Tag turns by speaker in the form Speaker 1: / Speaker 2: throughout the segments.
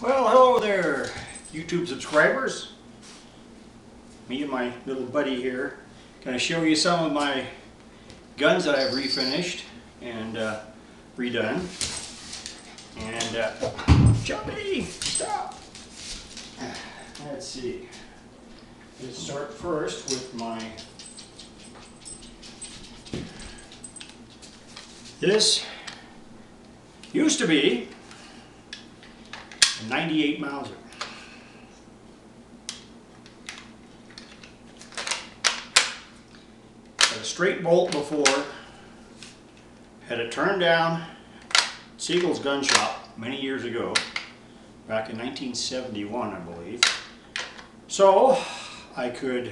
Speaker 1: Well, hello there, YouTube subscribers. Me and my little buddy here going to show you some of my guns that I've refinished and redone. And Jumpy, stop! Let's see. Let's start first with my. This used to be a 98 Mauser. Had a straight bolt before, had it turned down Siegel's gun shop many years ago, back in 1971 I believe. So I could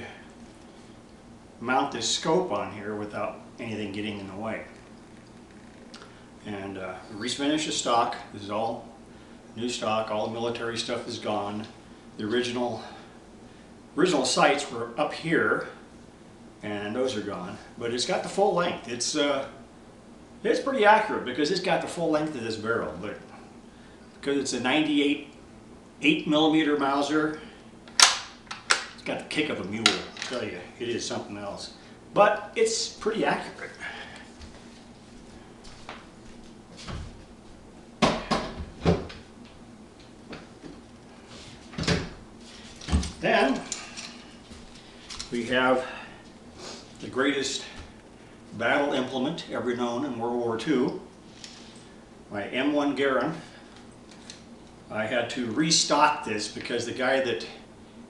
Speaker 1: mount this scope on here without anything getting in the way. And refinished the stock. This is all new stock. All the military stuff is gone. The original sights were up here, and those are gone. But it's got the full length. It's pretty accurate because it's got the full length of this barrel. But because it's a 98 8mm Mauser, it's got the kick of a mule. I tell you, it is something else. But it's pretty accurate. Then we have the greatest battle implement ever known in World War II, my M1 Garand. I had to restock this because the guy that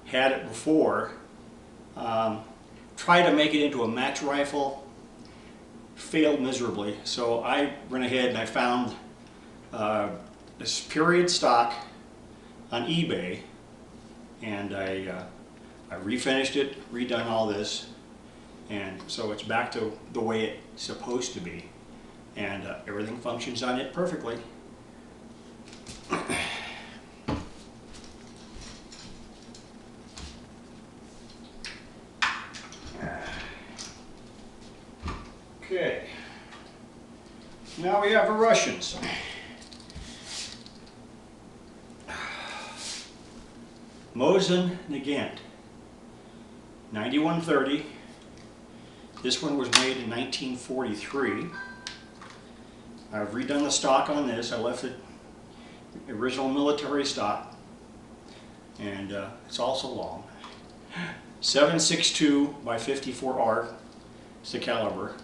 Speaker 1: had it before tried to make it into a match rifle, failed miserably. So I went ahead and I found this period stock on eBay. And I refinished it, redone all this, and so it's back to the way it's supposed to be. And everything functions on it perfectly. Okay, now we have the Russians. Mosin Nagant, 9130. This one was made in 1943. I've redone the stock on this. I left it original military stock, and it's also long. 7.62 by 54 is the caliber,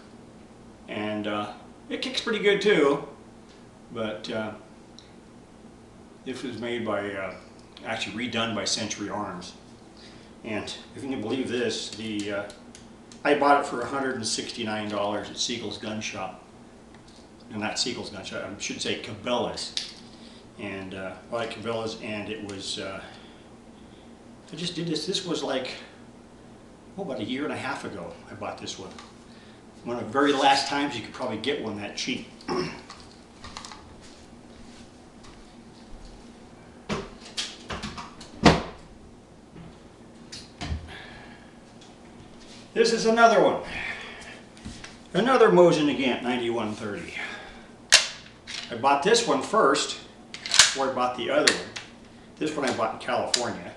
Speaker 1: and it kicks pretty good too. But this was made by actually redone by Century Arms, and if you can believe this, I bought it for $169 at Siegel's gun shop. No, not Siegel's gun shop, I should say Cabela's. And bought at Cabela's, and it was I just did this. This was like about a year and a half ago. I bought this one. One of the very last times you could probably get one that cheap. This is another one. Another Mosin Nagant 9130. I bought this one first before I bought the other one. This one I bought in California.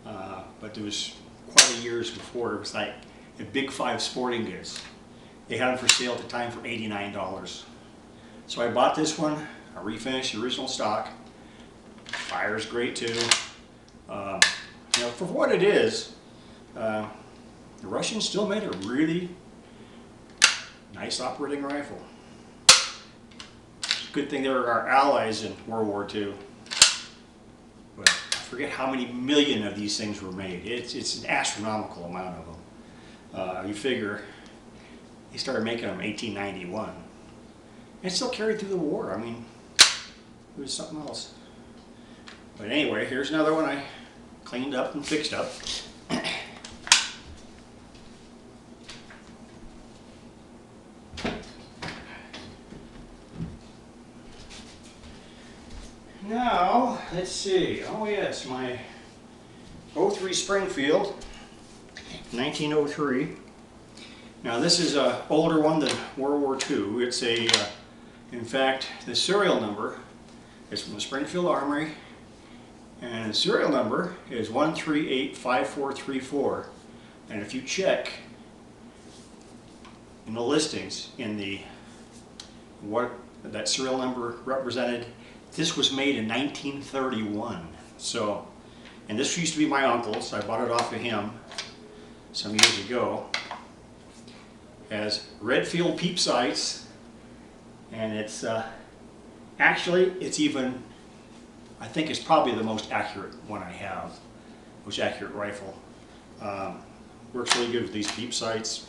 Speaker 1: But it was quite a years before. It was like a Big 5 Sporting Goods. They had them for sale at the time for $89. So I bought this one. I refinished the original stock. Fire's great too. You know, for what it is, the Russians still made a really nice operating rifle. Good thing they were our allies in World War II. But I forget how many million of these things were made. It's an astronomical amount of them. You figure they started making them in 1891. And still carried through the war. I mean, it was something else. But anyway, here's another one I cleaned up and fixed up. Now, let's see. Oh yes, my 03 Springfield, 1903. Now this is an older one than World War II. It's a, in fact, the serial number is from the Springfield Armory, And the serial number is 1385434. And if you check in the listings in the what that serial number represented, this was made in 1931. So, and this used to be my uncle's. I bought it off of him some years ago. Has Redfield peep sights, and it's actually, it's even, I think it's probably the most accurate one I have, most accurate rifle. Works really good with these peep sights.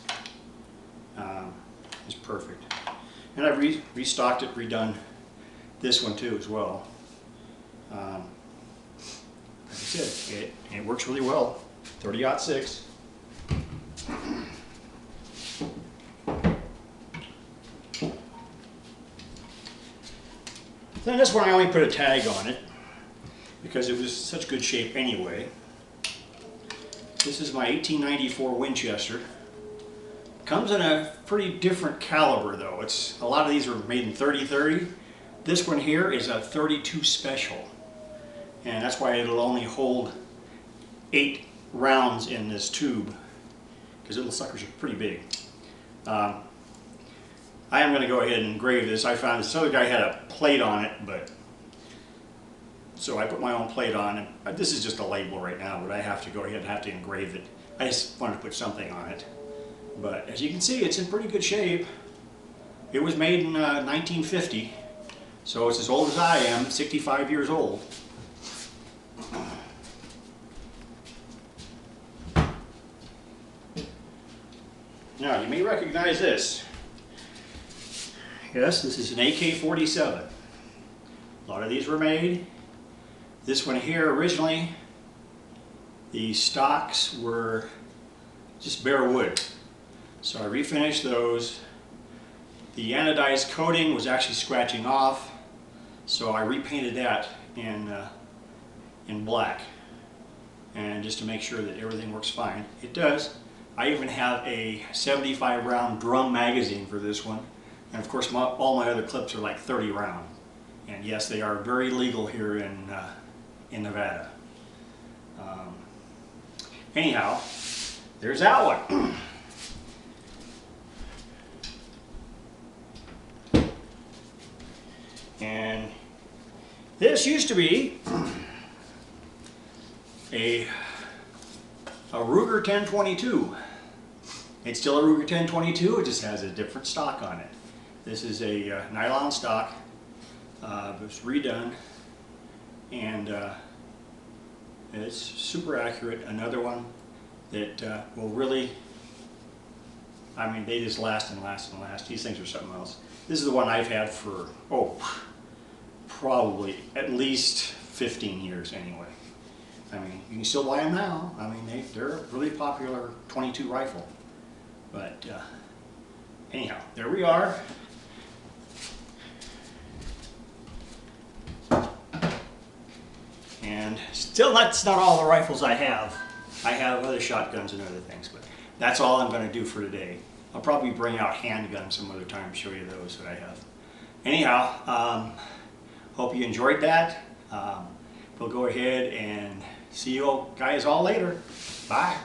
Speaker 1: It's perfect. And I've restocked it, redone this one too as well. Like I said, it works really well. 30-06. Then this one I only put a tag on it because it was such good shape anyway. This is my 1894 Winchester. Comes in a pretty different caliber though. A lot of these are made in 30-30. This one here is a 32 special. And that's why it'll only hold 8 rounds in this tube, because little suckers are pretty big. I am going to go ahead and engrave this. I found this other guy had a plate on it, but so I put my own plate on. And this is just a label right now, but I have to go ahead and have to engrave it. I just wanted to put something on it. But as you can see, it's in pretty good shape. It was made in 1950, so it's as old as I am, 65 years old. Now, you may recognize this. Yes, this is an AK-47. A lot of these were made. This one here, originally, the stocks were just bare wood. So I refinished those. The anodized coating was actually scratching off, so I repainted that in black, and just to make sure that everything works fine. It does. I even have a 75 round drum magazine for this one. And of course, all my other clips are like 30 round. And yes, they are very legal here in Nevada. Anyhow, there's that one. And this used to be a Ruger 1022. It's still a Ruger 1022, it just has a different stock on it. This is a nylon stock. It was redone, and it's super accurate. Another one that will really, I mean, they just last and last and last. These things are something else. This is the one I've had for, probably at least 15 years anyway. I mean, you can still buy them now. I mean, they're a really popular 22 rifle. But anyhow, there we are. And still, that's not all the rifles I have. I have other shotguns and other things, but that's all I'm going to do for today. I'll probably bring out handguns some other time to show you those that I have. Anyhow, hope you enjoyed that. We'll go ahead and see you guys all later. Bye.